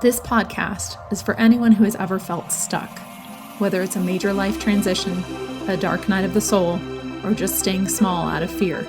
This podcast is for anyone who has ever felt stuck, whether it's a major life transition, a dark night of the soul, or just staying small out of fear.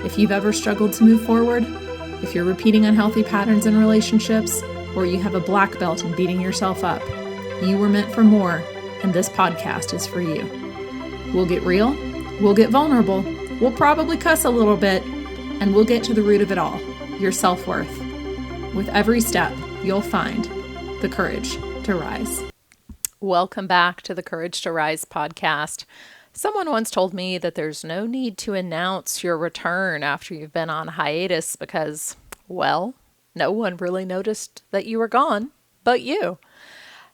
If you've ever struggled to move forward, if you're repeating unhealthy patterns in relationships, or you have a black belt in beating yourself up, you were meant for more, and this podcast is for you. We'll get real, we'll get vulnerable, we'll probably cuss a little bit, and we'll get to the root of it all, your self-worth. With every step, you'll find the courage to rise. Welcome back to the Courage to Rise podcast. Someone once told me that there's no need to announce your return after you've been on hiatus because, well, no one really noticed that you were gone but you.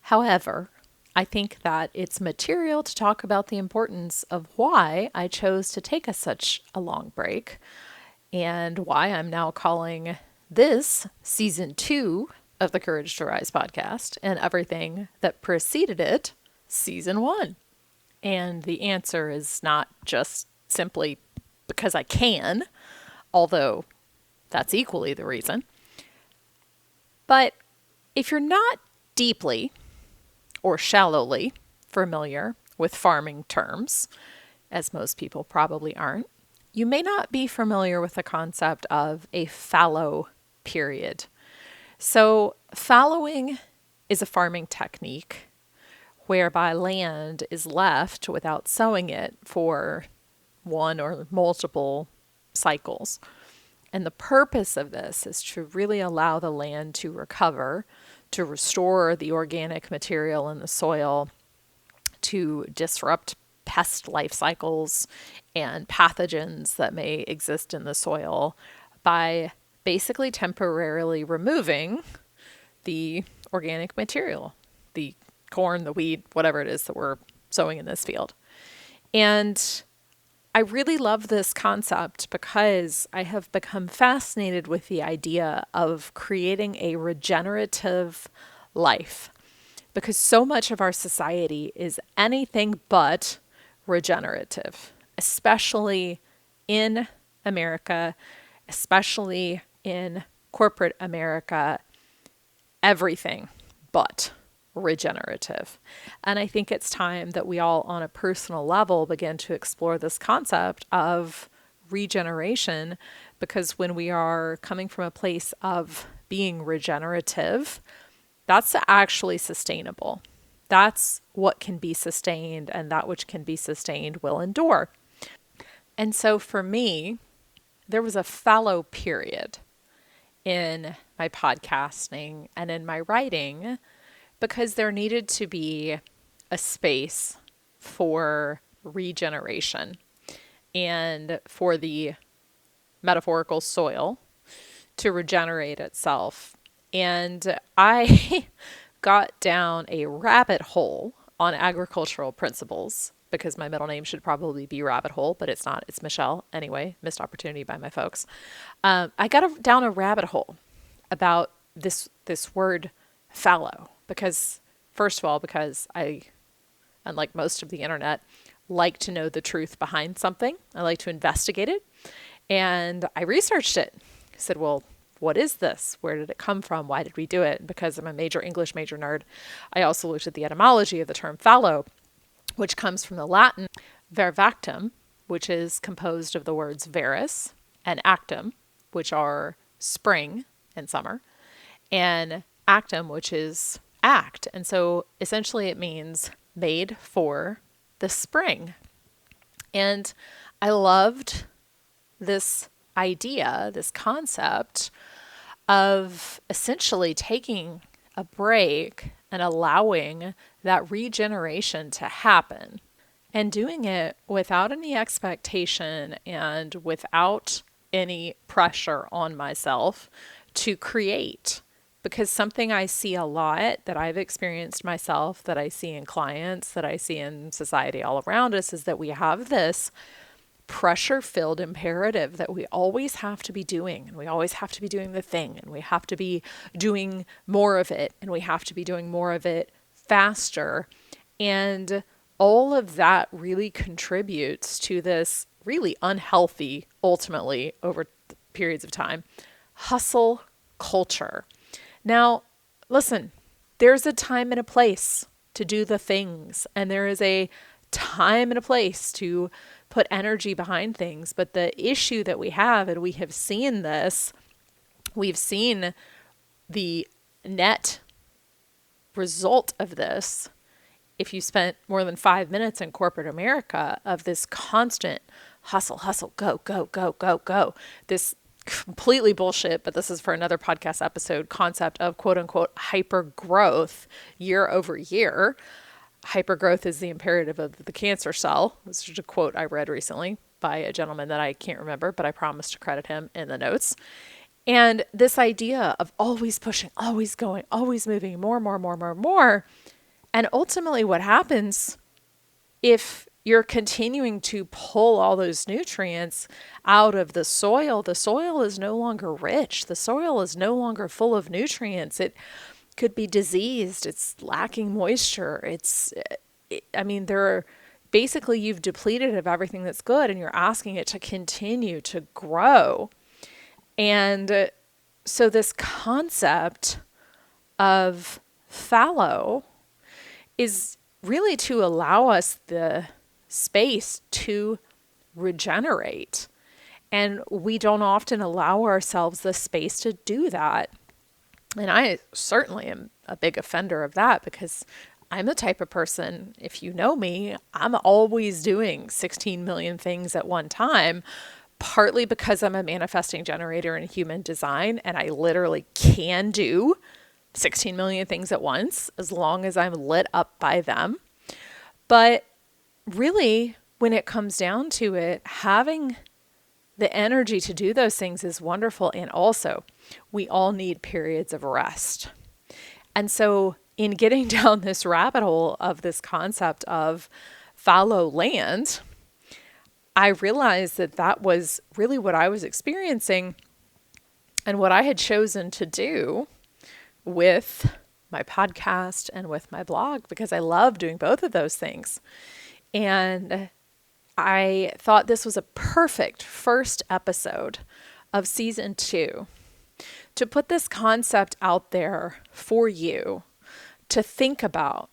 However, I think that it's material to talk about the importance of why I chose to take such a long break and why I'm now calling this season 2 of the Courage to Rise podcast and everything that preceded it season 1. And the answer is not just simply because I can, although that's equally the reason. But if you're not deeply or shallowly familiar with farming terms, as most people probably aren't, you may not be familiar with the concept of a fallow period. So fallowing is a farming technique whereby land is left without sowing it for one or multiple cycles. And the purpose of this is to really allow the land to recover, to restore the organic material in the soil, to disrupt pest life cycles and pathogens that may exist in the soil by basically temporarily removing the organic material, the corn, the wheat, whatever it is that we're sowing in this field. And I really love this concept because I have become fascinated with the idea of creating a regenerative life, because so much of our society is anything but regenerative, especially in America, especially in corporate America, everything but regenerative. And I think it's time that we all on a personal level begin to explore this concept of regeneration, because when we are coming from a place of being regenerative, that's actually sustainable. That's what can be sustained, and that which can be sustained will endure. And so for me, there was a fallow period in my podcasting and in my writing because there needed to be a space for regeneration and for the metaphorical soil to regenerate itself. And I got down a rabbit hole on agricultural principles, because my middle name should probably be Rabbit Hole, but it's not. It's Michelle. Anyway, missed opportunity by my folks. I got down a rabbit hole about this word fallow, because first of all, because I, unlike most of the internet, like to know the truth behind something. I like to investigate it. And I researched it. I said, well, what is this? Where did it come from? Why did we do it? Because I'm a major English major nerd, I also looked at the etymology of the term fallow, which comes from the Latin vervactum, which is composed of the words veris and actum, which are spring and summer, and actum, which is act. And so essentially it means made for the spring. And I loved this idea, this concept of essentially taking a break and allowing that regeneration to happen, and doing it without any expectation and without any pressure on myself to create. Because something I see a lot, that I've experienced myself, that I see in clients, that I see in society all around us, is that we have this pressure-filled imperative that we always have to be doing, and we always have to be doing the thing, and we have to be doing more of it, and we have to be doing more of it faster. And all of that really contributes to this really unhealthy, ultimately, over periods of time, hustle culture. Now, listen, there's a time and a place to do the things, and there is a time and a place to put energy behind things. But the issue that we have, and we have seen this, we've seen the net result of this. If you spent more than 5 minutes in corporate America, of this constant hustle, hustle, go, go, go, go, go, this completely bullshit, but this is for another podcast episode, concept of quote unquote hyper growth year over year. Hyper growth is the imperative of the cancer cell. This is a quote I read recently by a gentleman that I can't remember, but I promise to credit him in the notes. And this idea of always pushing, always going, always moving, more. And ultimately what happens if you're continuing to pull all those nutrients out of the soil is no longer rich. The soil is no longer full of nutrients. It could be diseased. It's lacking moisture. Basically you've depleted it of everything that's good, and you're asking it to continue to grow. And so this concept of fallow is really to allow us the space to regenerate. And we don't often allow ourselves the space to do that. And I certainly am a big offender of that, because I'm the type of person, if you know me, I'm always doing 16 million things at one time, partly because I'm a manifesting generator in human design, and I literally can do 16 million things at once as long as I'm lit up by them. But really, when it comes down to it, having the energy to do those things is wonderful. And also, we all need periods of rest. And so in getting down this rabbit hole of this concept of fallow land, I realized that that was really what I was experiencing and what I had chosen to do with my podcast and with my blog, because I love doing both of those things. And I thought this was a perfect first episode of season 2 to put this concept out there for you to think about.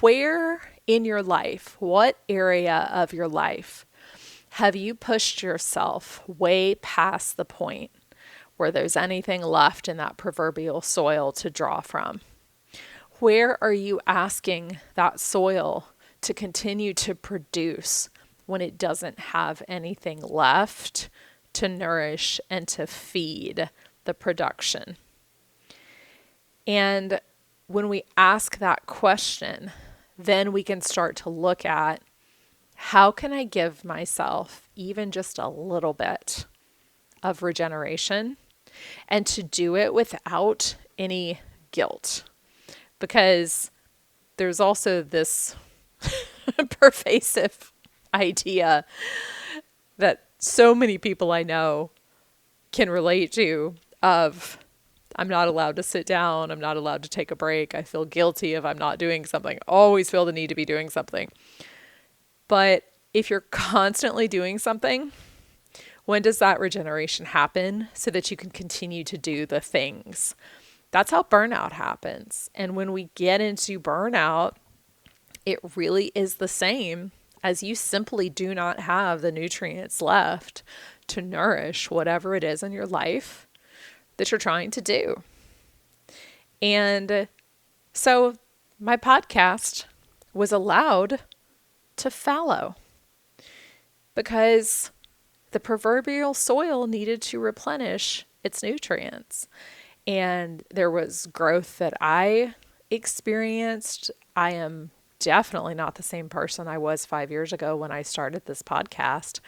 Where in your life, what area of your life have you pushed yourself way past the point where there's anything left in that proverbial soil to draw from? Where are you asking that soil to continue to produce when it doesn't have anything left to nourish and to feed the production? And when we ask that question, then we can start to look at, how can I give myself even just a little bit of regeneration, and to do it without any guilt? Because there's also this pervasive idea that so many people I know can relate to of, I'm not allowed to sit down, I'm not allowed to take a break, I feel guilty if I'm not doing something, always feel the need to be doing something. But if you're constantly doing something, when does that regeneration happen so that you can continue to do the things? That's how burnout happens. And when we get into burnout, it really is the same as you simply do not have the nutrients left to nourish whatever it is in your life that you're trying to do. And so my podcast was allowed to fallow because the proverbial soil needed to replenish its nutrients. And there was growth that I experienced. I am definitely not the same person I was 5 years ago when I started this podcast.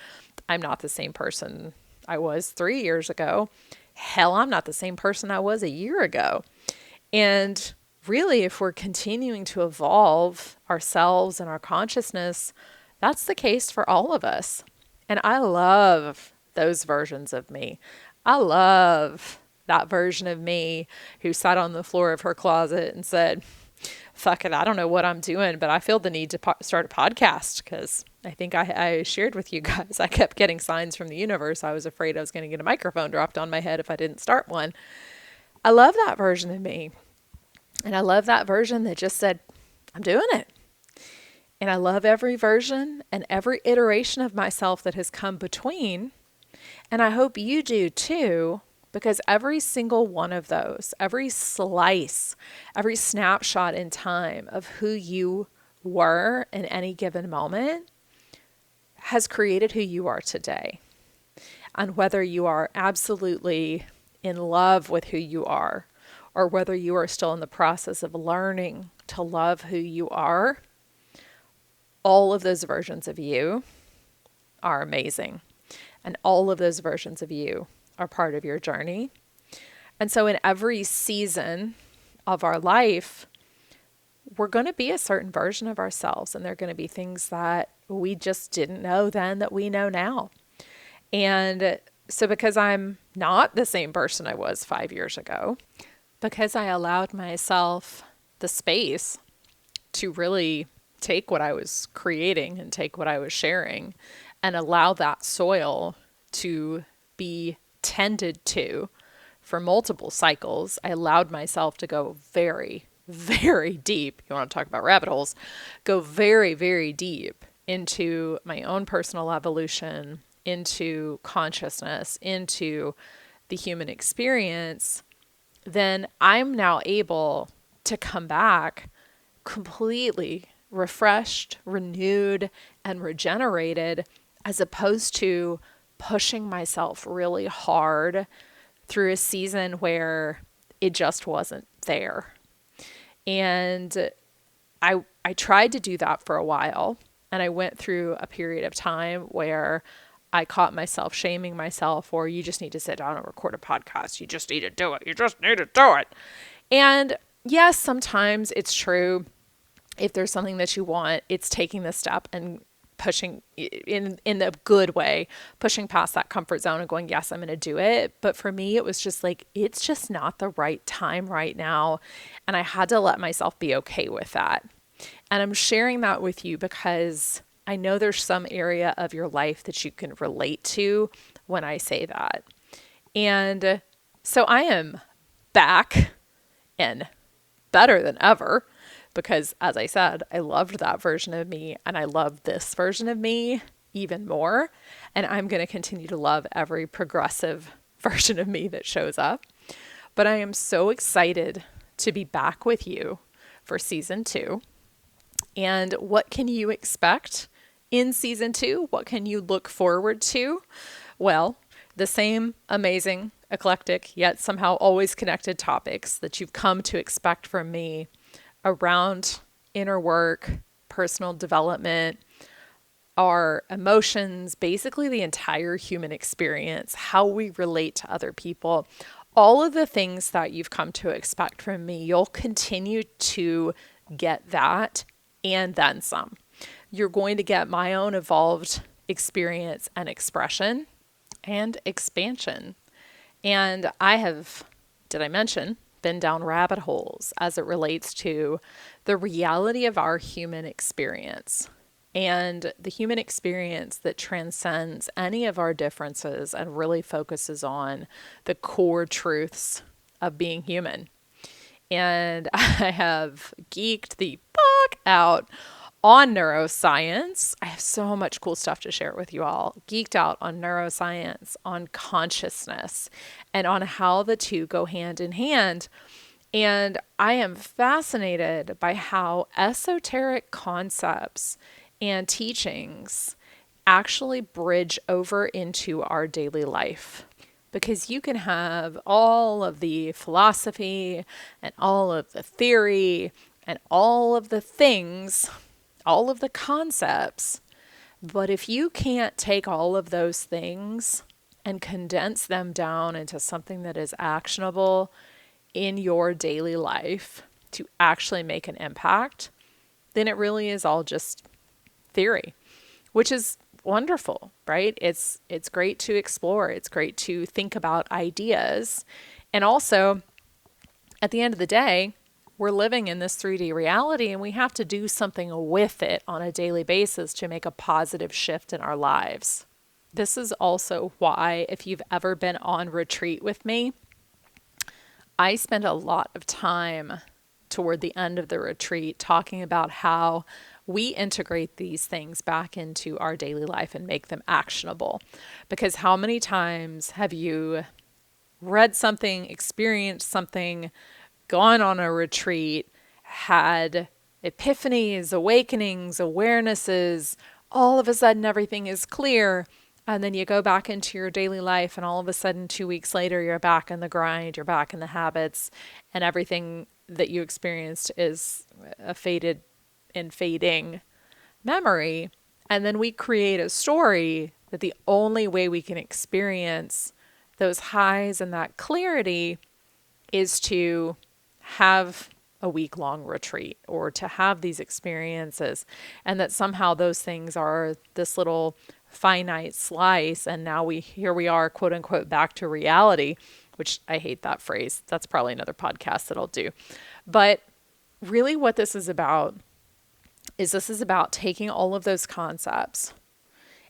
I'm not the same person I was 3 years ago. Hell, I'm not the same person I was a year ago. And really, if we're continuing to evolve ourselves and our consciousness, that's the case for all of us. And I love those versions of me. I love that version of me who sat on the floor of her closet and said, fuck it, I don't know what I'm doing, but I feel the need to start a podcast, because I think I shared with you guys, I kept getting signs from the universe. I was afraid I was going to get a microphone dropped on my head if I didn't start one. I love that version of me. And I love that version that just said, I'm doing it. And I love every version and every iteration of myself that has come between. And I hope you do too, because every single one of those, every slice, every snapshot in time of who you were in any given moment has created who you are today. And whether you are absolutely in love with who you are, or whether you are still in the process of learning to love who you are, all of those versions of you are amazing. And all of those versions of you are part of your journey. And so in every season of our life, we're going to be a certain version of ourselves. And there are going to be things that we just didn't know then that we know now. And so because I'm not the same person I was 5 years ago, because I allowed myself the space to really take what I was creating and take what I was sharing and allow that soil to be tended to for multiple cycles, I allowed myself to go very, very deep. You want to talk about rabbit holes? Go very, very deep into my own personal evolution, into consciousness, into the human experience. Then I'm now able to come back completely refreshed, renewed, and regenerated, as opposed to pushing myself really hard through a season where it just wasn't there. And I tried to do that for a while, and I went through a period of time where I caught myself shaming myself, or you just need to sit down and record a podcast. You just need to do it. You just need to do it. And yes, sometimes it's true. If there's something that you want, it's taking the step and pushing in the good way, pushing past that comfort zone and going, yes, I'm going to do it. But for me, it was just like, it's just not the right time right now. And I had to let myself be okay with that. And I'm sharing that with you because I know there's some area of your life that you can relate to when I say that. And so I am back and better than ever. Because as I said, I loved that version of me and I love this version of me even more. And I'm going to continue to love every progressive version of me that shows up. But I am so excited to be back with you for season 2. And what can you expect in season 2? What can you look forward to? Well, the same amazing, eclectic, yet somehow always connected topics that you've come to expect from me around inner work, personal development, our emotions, basically the entire human experience, how we relate to other people, all of the things that you've come to expect from me, you'll continue to get that and then some. You're going to get my own evolved experience and expression and expansion. And I have, did I mention, been down rabbit holes as it relates to the reality of our human experience and the human experience that transcends any of our differences and really focuses on the core truths of being human. And I have geeked the fuck out on neuroscience. I have so much cool stuff to share with you all. Geeked out on neuroscience, on consciousness, and on how the two go hand in hand. And I am fascinated by how esoteric concepts and teachings actually bridge over into our daily life. Because you can have all of the philosophy and all of the theory and all of the things, all of the concepts, but if you can't take all of those things and condense them down into something that is actionable in your daily life to actually make an impact, then it really is all just theory, which is wonderful, right? It's great to explore. It's great to think about ideas. And also, at the end of the day, we're living in this 3D reality and we have to do something with it on a daily basis to make a positive shift in our lives. This is also why, if you've ever been on retreat with me, I spend a lot of time toward the end of the retreat, talking about how we integrate these things back into our daily life and make them actionable. Because how many times have you read something, experienced something, gone on a retreat, had epiphanies, awakenings, awarenesses, all of a sudden everything is clear, and then you go back into your daily life and all of a sudden 2 weeks later you're back in the grind, you're back in the habits, and everything that you experienced is a faded and fading memory. And then we create a story that the only way we can experience those highs and that clarity is to have a week-long retreat or to have these experiences, and that somehow those things are this little finite slice, and now here we are, quote unquote, back to reality, which I hate that phrase. That's probably another podcast that I'll do. But really what this is about taking all of those concepts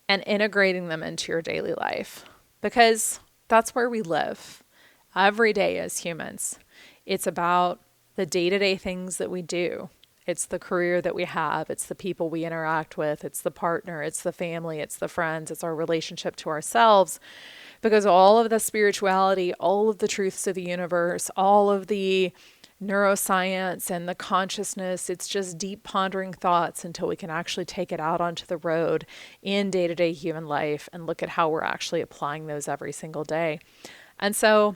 and integrating them into your daily life, because that's where we live every day as humans. It's about the day-to-day things that we do. It's the career that we have. It's the people we interact with. It's the partner. It's the family. It's the friends. It's our relationship to ourselves. Because all of the spirituality, all of the truths of the universe, all of the neuroscience and the consciousness, it's just deep pondering thoughts until we can actually take it out onto the road in day-to-day human life and look at how we're actually applying those every single day. And so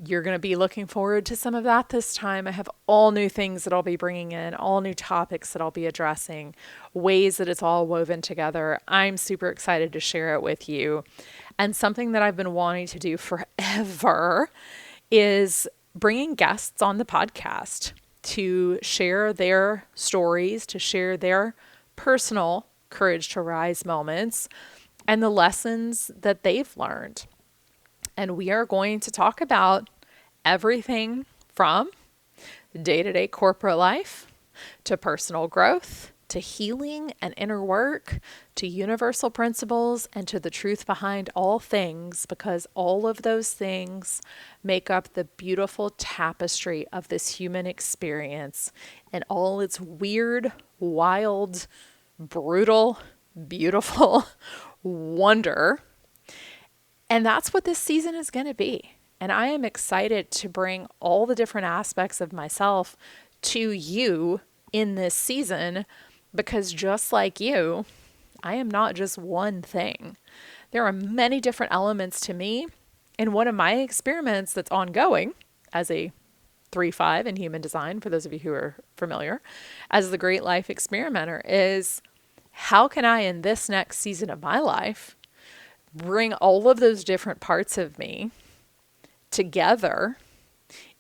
you're going to be looking forward to some of that this time. I have all new things that I'll be bringing in, all new topics that I'll be addressing, ways that it's all woven together. I'm super excited to share it with you. And something that I've been wanting to do forever is bringing guests on the podcast to share their stories, to share their personal Courage to Rise moments and the lessons that they've learned. And we are going to talk about everything from day-to-day corporate life to personal growth, to healing and inner work, to universal principles, and to the truth behind all things, because all of those things make up the beautiful tapestry of this human experience and all its weird, wild, brutal, beautiful wonder. And that's what this season is going to be. And I am excited to bring all the different aspects of myself to you in this season, because just like you, I am not just one thing. There are many different elements to me. And one of my experiments that's ongoing as a 3-5 in human design, for those of you who are familiar, as the Great Life Experimenter, is how can I, in this next season of my life, bring all of those different parts of me together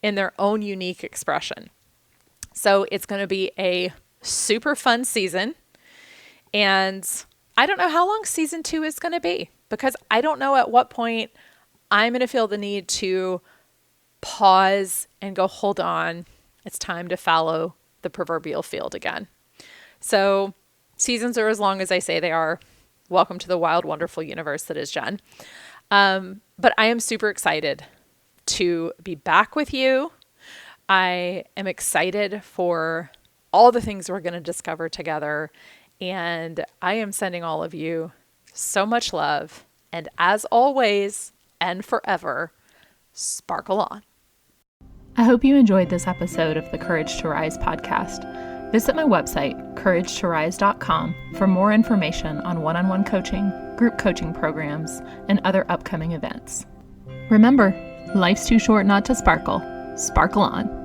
in their own unique expression. So it's going to be a super fun season. And I don't know how long season 2 is going to be, because I don't know at what point I'm going to feel the need to pause and go, hold on, it's time to fallow the proverbial field again. So seasons are as long as I say they are. Welcome to the wild, wonderful universe that is Jen. But I am super excited to be back with you. I am excited for all the things we're going to discover together. And I am sending all of you so much love. And as always, and forever, sparkle on. I hope you enjoyed this episode of the Courage to Rise podcast. Visit my website, couragetorise.com, for more information on one-on-one coaching, group coaching programs, and other upcoming events. Remember, life's too short not to sparkle. Sparkle on.